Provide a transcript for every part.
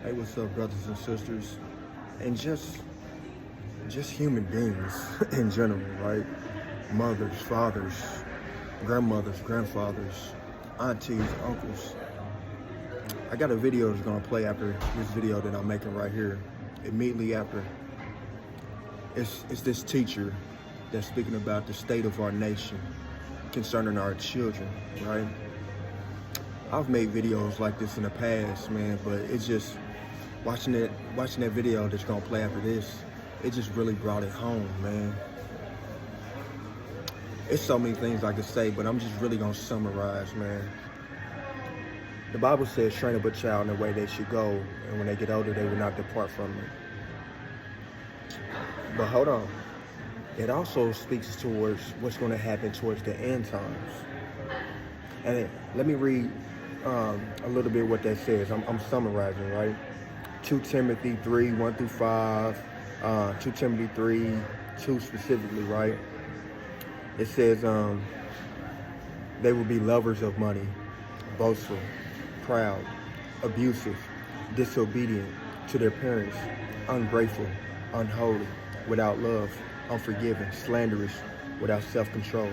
Hey, what's up, brothers and sisters, and just human beings in general, right? Mothers, fathers, grandmothers, grandfathers, aunties, uncles. I got a video that's gonna play after this video that I'm making right here. Immediately after, it's this teacher that's speaking about the state of our nation concerning our children, right? I've made videos like this in the past, man, but it's just watching that video that's gonna play after this, it just really brought it home, man. It's so many things I could say, but I'm just really gonna summarize, man. The Bible says, train up a child in the way they should go, and when they get older, they will not depart from it. But hold on. It also speaks towards what's gonna happen towards the end times. And let me read a little bit what that says. I'm summarizing, right? 2 Timothy 3, 1 through 5, 2 Timothy 3, 2 specifically, right? It says, they will be lovers of money, boastful, proud, abusive, disobedient to their parents, ungrateful, unholy, without love, unforgiving, slanderous, without self-control,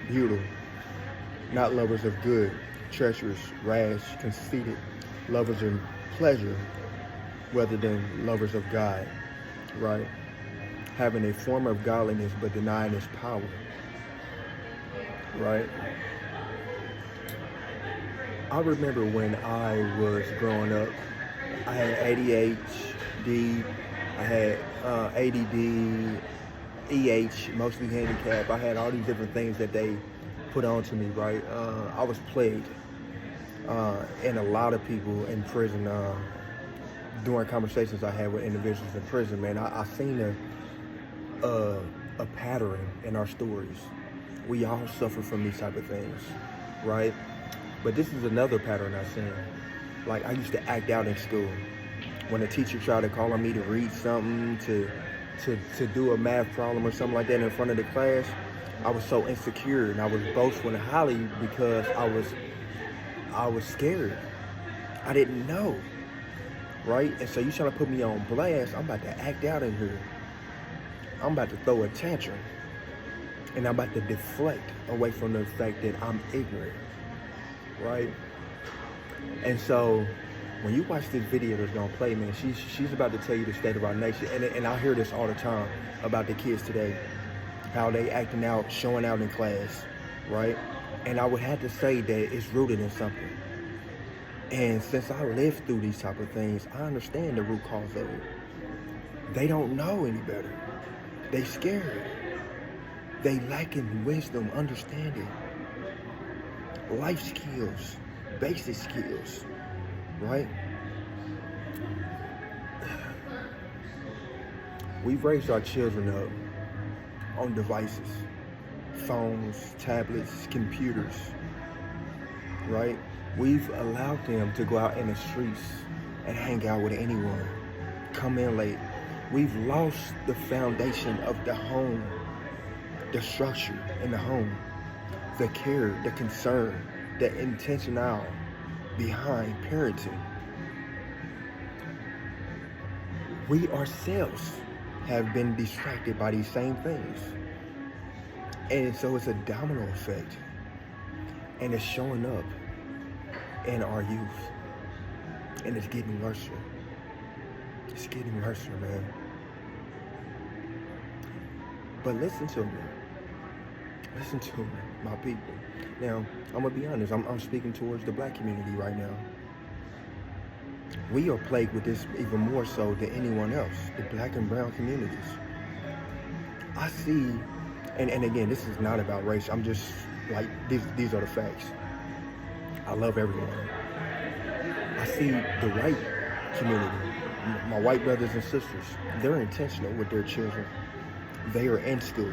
brutal, not lovers of good, treacherous, rash, conceited, lovers of pleasure rather than lovers of God, right? Having a form of godliness but denying its power, right? I remember when I was growing up, I had ADHD, I had ADD, EH, mostly handicapped. I had all these different things that they put onto me, right? I was plagued, and a lot of people in prison, during conversations I had with individuals in prison, man, I seen a pattern in our stories. We all suffer from these type of things, right? But this is another pattern I seen. Like, I used to act out in school. When a teacher tried to call on me to read something, to do a math problem or something like that in front of the class, I was so insecure and I was boastful and highly because I was scared. I didn't know, right? And so you trying to put me on blast, I'm about to act out in here. I'm about to throw a tantrum. And I'm about to deflect away from the fact that I'm ignorant, right? And so when you watch this video that's gonna play, man, she's about to tell you the state of our nation. And I hear this all the time about the kids today, how they acting out, showing out in class, right? And I would have to say that it's rooted in something. And since I lived through these type of things, I understand the root cause of it. They don't know any better. They scared. They lacking wisdom, understanding, life skills, basic skills, right? We've raised our children up on devices, phones, tablets, computers, right? We've allowed them to go out in the streets and hang out with anyone, come in late. We've lost the foundation of the home, the structure in the home, the care, the concern, the intentional behind parenting. We ourselves have been distracted by these same things. And so it's a domino effect. And it's showing up in our youth. And it's getting worse. It's getting worse, man. But listen to me. Listen to me, my people. Now, I'm gonna be honest, I'm speaking towards the black community right now. We are plagued with this even more so than anyone else, the black and brown communities. I see, and again, this is not about race, I'm just like, these are the facts. I love everyone. I see the white community, my white brothers and sisters, they're intentional with their children. They are in school.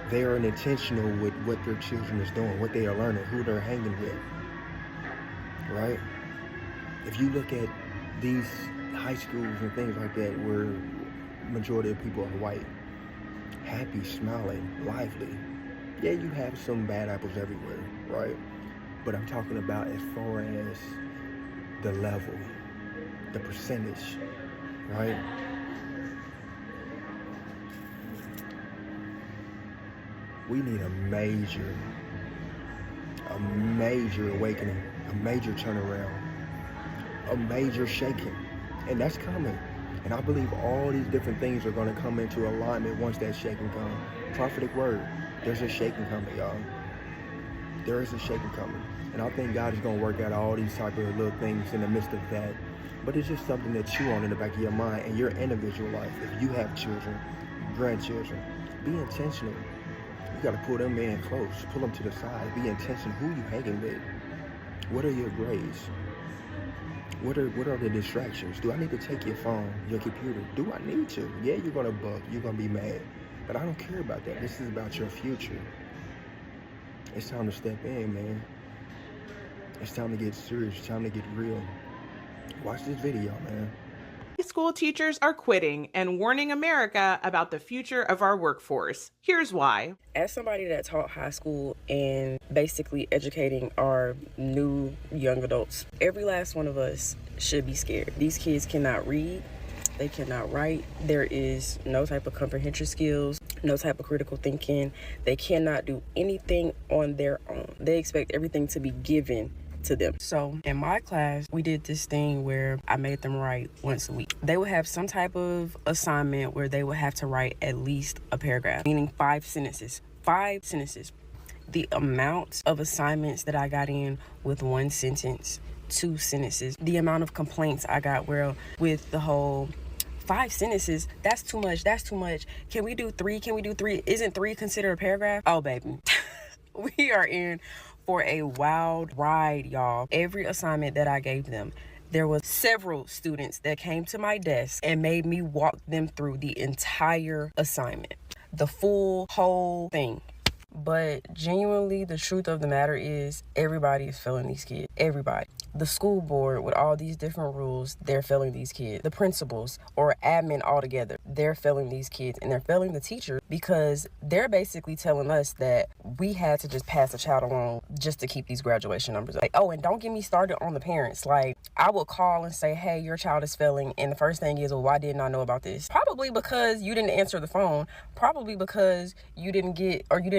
They are intentional with what their children is doing, what they are learning, who they're hanging with, right? If you look at these high schools and things like that where majority of people are white, happy, smiling, lively, yeah, you have some bad apples everywhere, right? But I'm talking about as far as the level, the percentage, right? We need a major awakening, a major turnaround, a major shaking, and that's coming. And I believe all these different things are going to come into alignment once that shaking comes. Prophetic word, there's a shaking coming, y'all. There is a shaking coming. And I think God is going to work out all these type of little things in the midst of that. But it's just something to chew on in the back of your mind and your individual life. If you have children, grandchildren, be intentional. You got to pull them in close, pull them to the side. Be intentional. Who you hanging with? What are your grades? What are the distractions? Do I need to take your phone, your computer? Do I need to? Yeah, you're going to bug. You're going to be mad. But I don't care about that. This is about your future. It's time to step in, man. It's time to get serious. It's time to get real. Watch this video, man. School teachers are quitting and warning America about the future of our workforce. Here's why. As somebody that taught high school and basically educating our new young adults, every last one of us should be scared. These kids cannot read. They cannot write. There is no type of comprehension skills, no type of critical thinking. They cannot do anything on their own. They expect everything to be given to them. So in my class, we did this thing where I made them write once a week. They would have some type of assignment where they would have to write at least a paragraph, meaning 5 sentences. 5 sentences. The amount of assignments that I got in with 1 sentence, 2 sentences, the amount of complaints I got with the whole 5 sentences, that's too much, that's too much. Can we do 3? Can we do 3? Isn't 3 considered a paragraph? Oh, baby. We are in for a wild ride, y'all. Every assignment that I gave them, there was several students that came to my desk and made me walk them through the entire assignment, the whole thing. But genuinely, the truth of the matter is everybody is failing these kids. Everybody. The school board with all these different rules, they're failing these kids. The principals or admin altogether, they're failing these kids, and they're failing the teachers because they're basically telling us that we had to just pass a child along just to keep these graduation numbers up. Like, oh, and don't get me started on the parents. Like, I will call and say, hey, your child is failing, and the first thing is, well, why didn't I know about this? Probably because you didn't answer the phone. Probably because you didn't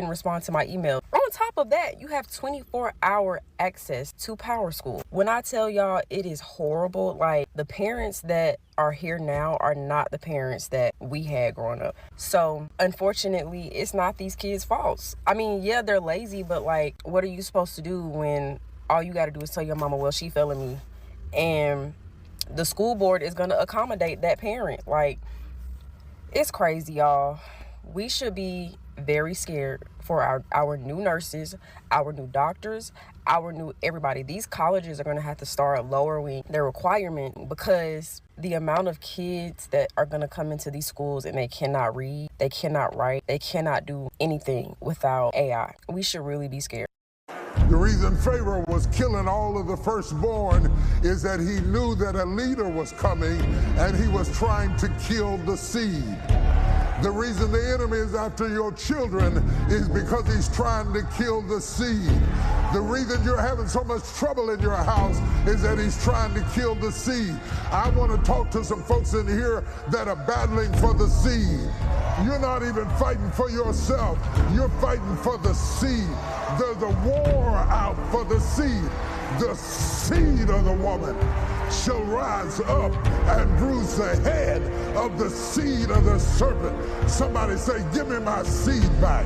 respond to my email. On top of that, you have 24-hour access to PowerSchool. When I tell y'all it is horrible, like the parents that are here now are not the parents that we had growing up. So unfortunately, it's not these kids' faults. I mean, yeah, they're lazy, but like, what are you supposed to do when all you got to do is tell your mama, well, she failing me, and the school board is going to accommodate that parent? Like, it's crazy, y'all. We should be very scared for our new nurses, our new doctors, our new everybody. These colleges are going to have to start lowering their requirement because the amount of kids that are going to come into these schools and they cannot read, they cannot write, they cannot do anything without AI. We should really be scared. The reason Pharaoh was killing all of the firstborn is that he knew that a leader was coming and he was trying to kill the seed. The reason the enemy is after your children is because he's trying to kill the seed. The reason you're having so much trouble in your house is that he's trying to kill the seed. I want to talk to some folks in here that are battling for the seed. You're not even fighting for yourself. You're fighting for the seed. There's a war out for the seed. The seed of the woman shall rise up and bruise the head of the seed of the serpent. Somebody say, give me my seed back.